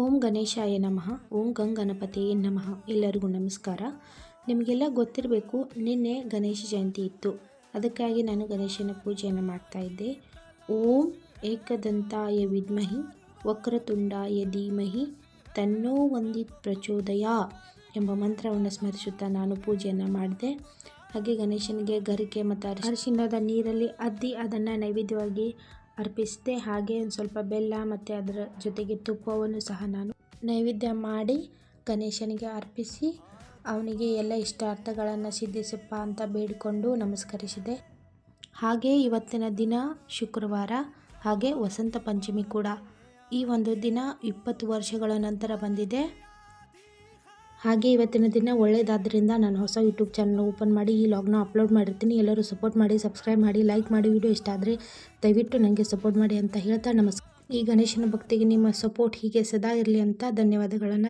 ಓಂ ಗಣೇಶಾಯ ನಮಃ. ಓಂ ಗಣಪತಿಯೇ ನಮಃ. ಎಲ್ಲರಿಗೂ ನಮಸ್ಕಾರ. ನಿಮಗೆಲ್ಲ ಗೊತ್ತಿರಬೇಕು, ನಿನ್ನೆ ಗಣೇಶ ಜಯಂತಿ ಇತ್ತು. ಅದಕ್ಕಾಗಿ ನಾನು ಗಣೇಶನ ಪೂಜೆಯನ್ನು ಮಾಡ್ತಾ ಇದ್ದೆ. ಓಂ ಏಕದಂತಾಯ ವಿದ್ಮಹಿ ವಕ್ರತುಂಡಾಯ ಧೀಮಹಿ ತನ್ನೋ ವಂದಿತ್ ಪ್ರಚೋದಯ ಎಂಬ ಮಂತ್ರವನ್ನು ಸ್ಮರಿಸುತ್ತಾ ನಾನು ಪೂಜೆಯನ್ನು ಮಾಡಿದೆ. ಹಾಗೆ ಗಣೇಶನಿಗೆ ಗರಿಕೆ ಮತ್ತು ಅರಿಶಿಣದ ನೀರಲ್ಲಿ ಅದ್ದಿ ಅದನ್ನು ನೈವೇದ್ಯವಾಗಿ ಅರ್ಪಿಸಿದೆ. ಹಾಗೆ ಒಂದು ಸ್ವಲ್ಪ ಬೆಲ್ಲ ಮತ್ತು ಅದರ ಜೊತೆಗೆ ತುಪ್ಪವನ್ನು ಸಹ ನಾನು ನೈವೇದ್ಯ ಮಾಡಿ ಗಣೇಶನಿಗೆ ಅರ್ಪಿಸಿ ಅವನಿಗೆ ಎಲ್ಲ ಇಷ್ಟಾರ್ಥಗಳನ್ನು ಸಿದ್ಧಿಸಪ್ಪ ಅಂತ ಬೇಡಿಕೊಂಡು ನಮಸ್ಕರಿಸಿದೆ. ಹಾಗೆ ಇವತ್ತಿನ ದಿನ ಶುಕ್ರವಾರ, ಹಾಗೆ ವಸಂತ ಪಂಚಮಿ ಕೂಡ. ಈ ಒಂದು ದಿನ 20 ವರ್ಷಗಳ ನಂತರ ಬಂದಿದೆ. ಹಾಗೆ ಇವತ್ತಿನ ದಿನ ಒಳ್ಳೆಯದಾದ್ದರಿಂದ ನಾನು ಹೊಸ ಯೂಟ್ಯೂಬ್ ಚಾನಲ್ ಓಪನ್ ಮಾಡಿ ಈ ಲಾಗ್ನ ಅಪ್ಲೋಡ್ ಮಾಡಿರ್ತೀನಿ. ಎಲ್ಲರೂ ಸಪೋರ್ಟ್ ಮಾಡಿ, ಸಬ್ಸ್ಕ್ರೈಬ್ ಮಾಡಿ, ಲೈಕ್ ಮಾಡಿ. ವಿಡಿಯೋ ಇಷ್ಟ ಆದರೆ ದಯವಿಟ್ಟು ನನಗೆ ಸಪೋರ್ಟ್ ಮಾಡಿ ಅಂತ ಹೇಳ್ತಾ ನಮಸ್ಕಾರ. ಈ ಗಣೇಶನ ಭಕ್ತಿಗೆ ನಿಮ್ಮ ಸಪೋರ್ಟ್ ಹೀಗೆ ಸದಾ ಇರಲಿ ಅಂತ ಧನ್ಯವಾದಗಳನ್ನು